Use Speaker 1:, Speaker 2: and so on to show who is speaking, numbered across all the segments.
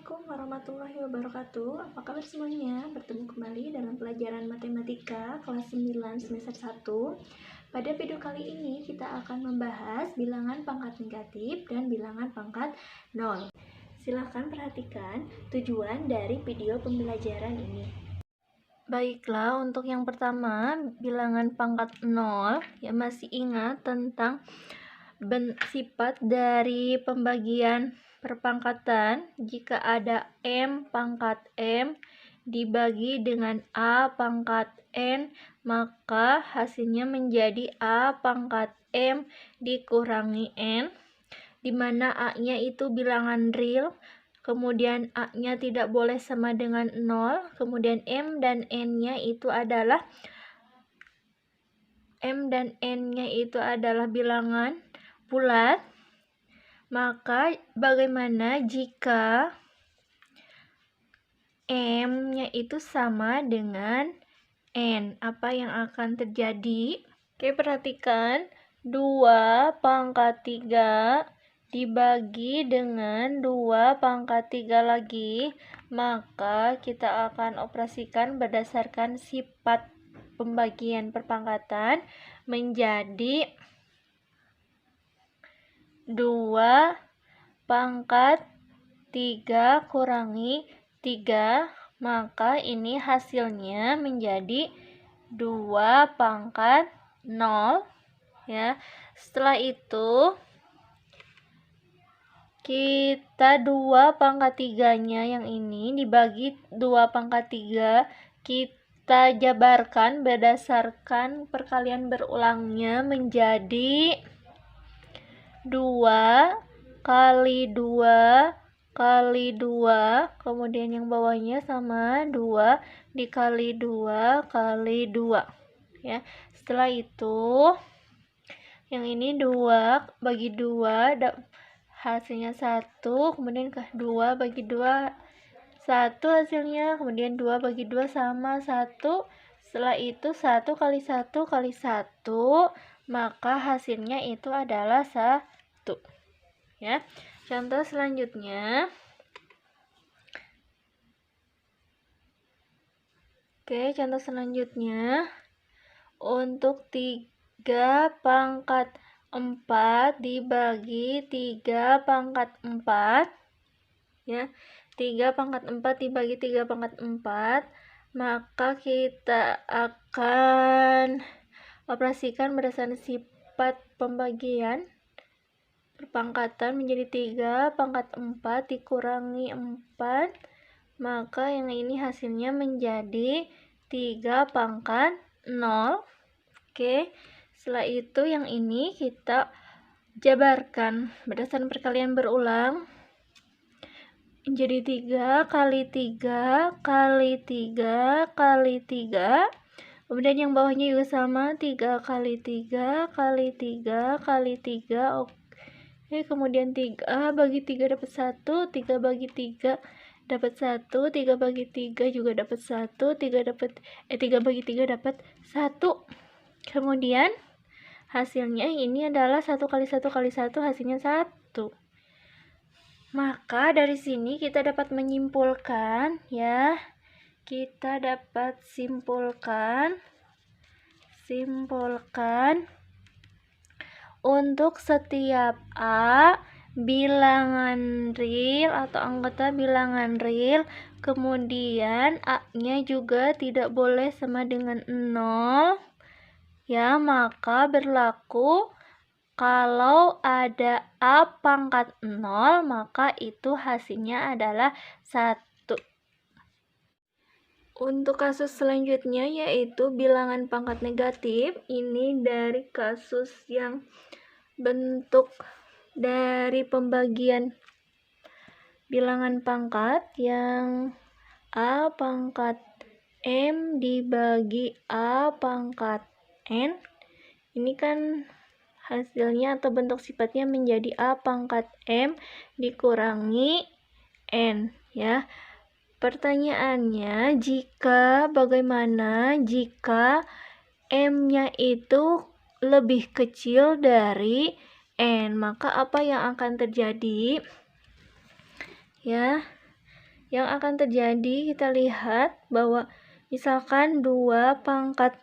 Speaker 1: Assalamualaikum warahmatullahi wabarakatuh. Apa kabar semuanya? Bertemu kembali dalam pelajaran matematika kelas 9 semester 1. Pada video kali ini kita akan membahas bilangan pangkat negatif dan bilangan pangkat 0. Silahkan perhatikan tujuan dari video pembelajaran ini. Baiklah, untuk yang pertama, bilangan pangkat 0, ya masih ingat tentang sifat dari pembagian perpangkatan. Jika ada M pangkat M dibagi dengan A pangkat N, maka hasilnya menjadi A pangkat M dikurangi N, di mana A-nya itu bilangan real, kemudian A-nya tidak boleh sama dengan 0, kemudian M dan N-nya itu adalah bilangan bulat. Maka bagaimana jika M-nya itu sama dengan N? Apa yang akan terjadi? Oke, perhatikan 2 pangkat 3 dibagi dengan 2 pangkat 3 lagi, maka kita akan operasikan berdasarkan sifat pembagian perpangkatan menjadi 2 pangkat 3 kurangi 3, maka ini hasilnya menjadi 2 pangkat 0, ya. Setelah itu kita 2 pangkat 3-nya yang ini dibagi 2 pangkat 3, kita jabarkan berdasarkan perkalian berulangnya menjadi 2 kali 2 kali 2, kemudian yang bawahnya sama 2 dikali 2 kali 2, ya. Setelah itu yang ini 2 bagi 2 hasilnya 1, kemudian ke 2 bagi 2 1 hasilnya, kemudian 2 bagi 2 sama 1. Setelah itu 1 kali 1 kali 1, maka hasilnya itu adalah 1, ya. Contoh selanjutnya. Oke, contoh selanjutnya untuk 3 pangkat 4 dibagi 3 pangkat 4, ya. 3 pangkat 4 dibagi 3 pangkat 4, maka kita akan operasikan berdasarkan sifat pembagian perpangkatan menjadi 3 pangkat 4 dikurangi 4, maka yang ini hasilnya menjadi 3 pangkat 0. Oke, setelah itu yang ini kita jabarkan berdasarkan perkalian berulang menjadi 3 kali 3 kali 3 kali 3, kemudian yang bawahnya juga sama, 3 kali 3 kali 3 kali 3. Oke, kemudian 3 bagi 3 dapat 1, 3 bagi 3 dapat 1, 3 bagi 3 juga dapat 1, 3 bagi 3 dapat 1. Kemudian hasilnya ini adalah 1 kali 1 kali 1, hasilnya 1. Maka dari sini kita dapat menyimpulkan, ya. Kita dapat simpulkan untuk setiap A bilangan real atau anggota bilangan real, kemudian A-nya juga tidak boleh sama dengan 0, ya, maka berlaku kalau ada A pangkat 0, maka itu hasilnya adalah 1. Untuk kasus selanjutnya yaitu bilangan pangkat negatif. Ini dari kasus yang bentuk dari pembagian bilangan pangkat yang A pangkat M dibagi A pangkat N. Ini kan hasilnya atau bentuk sifatnya menjadi A pangkat M dikurangi N, ya. Pertanyaannya, bagaimana jika M-nya itu lebih kecil dari N, maka apa yang akan terjadi? Ya, yang akan terjadi, kita lihat bahwa misalkan 2 pangkat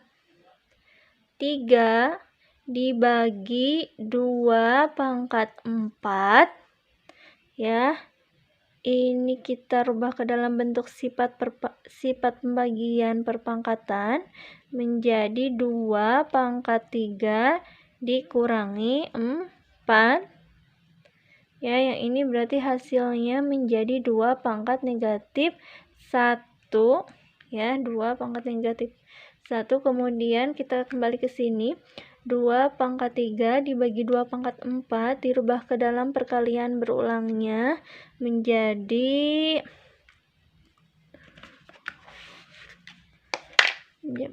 Speaker 1: 3 dibagi 2 pangkat 4, ya. Ini kita rubah ke dalam bentuk sifat pembagian perpangkatan menjadi 2 pangkat 3 dikurangi 4. Ya, yang ini berarti hasilnya menjadi 2 pangkat negatif 1. Ya, 2 pangkat negatif 1. Kemudian kita kembali ke sini. 2 pangkat 3 dibagi 2 pangkat 4 dirubah ke dalam perkalian berulangnya menjadi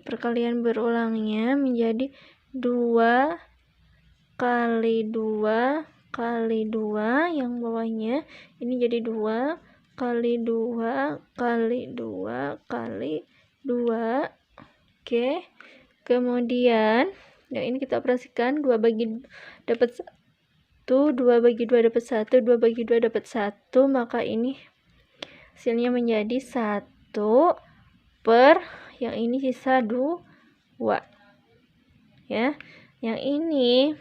Speaker 1: perkalian berulangnya menjadi 2 kali 2 kali 2, yang bawahnya ini jadi 2 kali 2 kali 2 kali 2. Oke, kemudian yang ini kita operasikan, 2 bagi dapat 1, 2 bagi 2 dapat 1, 2 bagi 2 dapat 1, maka ini hasilnya menjadi 1 per yang ini sisa 2. Ya, yang ini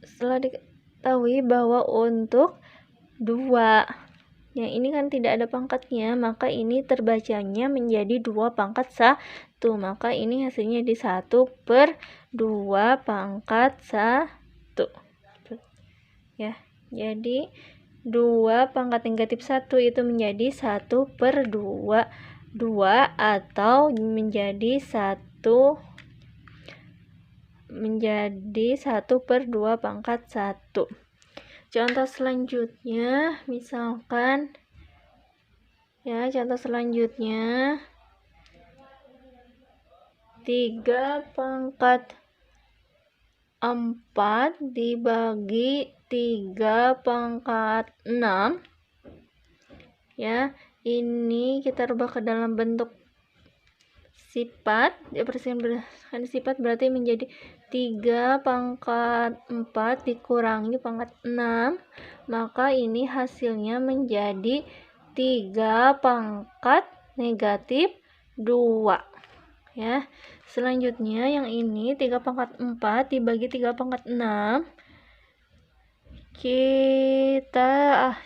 Speaker 1: setelah diketahui bahwa untuk 2 yang ini kan tidak ada pangkatnya, maka ini terbacanya menjadi 2 pangkat 1, maka ini hasilnya di 1 per 2 pangkat 1. Ya, jadi 2 pangkat negatif 1 itu menjadi 1 per 2 atau menjadi 1 per 2 pangkat 1. Contoh selanjutnya, misalkan ya, contoh selanjutnya 3 pangkat 4 dibagi 3 pangkat 6. Ya, ini kita rubah ke dalam bentuk sifat, berdasarkan sifat berarti menjadi 3 pangkat 4 dikurangi pangkat 6, maka ini hasilnya menjadi 3 pangkat negatif 2. Ya, selanjutnya yang ini 3 pangkat 4 dibagi 3 pangkat 6, kita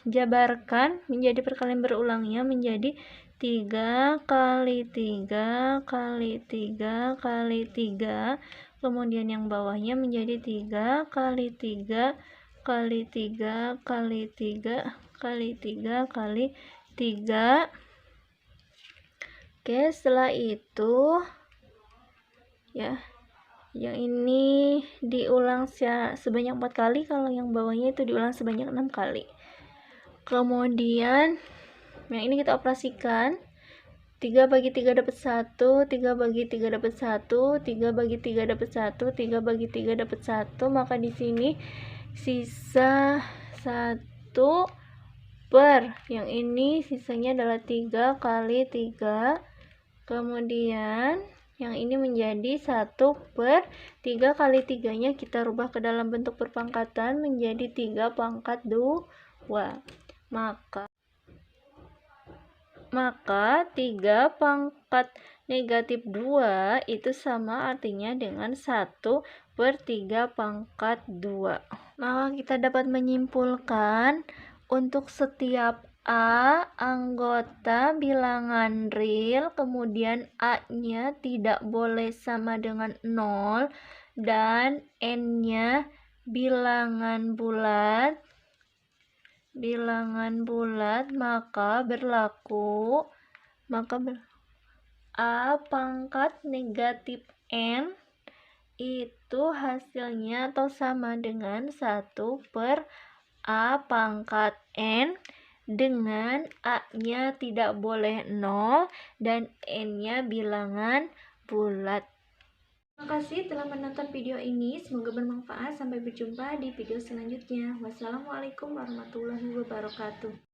Speaker 1: jabarkan menjadi perkalian berulangnya menjadi 3 kali 3 kali 3 kali 3, kemudian yang bawahnya menjadi 3 kali 3 kali 3 kali 3 kali 3 kali 3. Oke, setelah itu ya, yang ini diulang sebanyak 4 kali, kalau yang bawahnya itu diulang sebanyak 6 kali. Kemudian yang ini kita operasikan, 3 bagi 3 dapat 1, 3 bagi 3 dapat 1, 3 bagi 3 dapat 1, 3 bagi 3 dapat 1, maka di sini sisa 1 per yang ini sisanya adalah 3 kali 3, kemudian yang ini menjadi 1 per 3 kali 3 nya kita rubah ke dalam bentuk perpangkatan menjadi 3 pangkat 2. Maka 3 pangkat negatif 2 itu sama artinya dengan 1 per 3 pangkat 2. Maka kita dapat menyimpulkan untuk setiap A anggota bilangan real, kemudian A-nya tidak boleh sama dengan 0 dan N-nya bilangan bulat, maka berlaku A pangkat negatif N itu hasilnya atau sama dengan 1 per A pangkat N dengan A-nya tidak boleh 0 dan N-nya bilangan bulat. Terima kasih telah menonton video ini, semoga bermanfaat. Sampai berjumpa di video selanjutnya. Wassalamualaikum warahmatullahi wabarakatuh.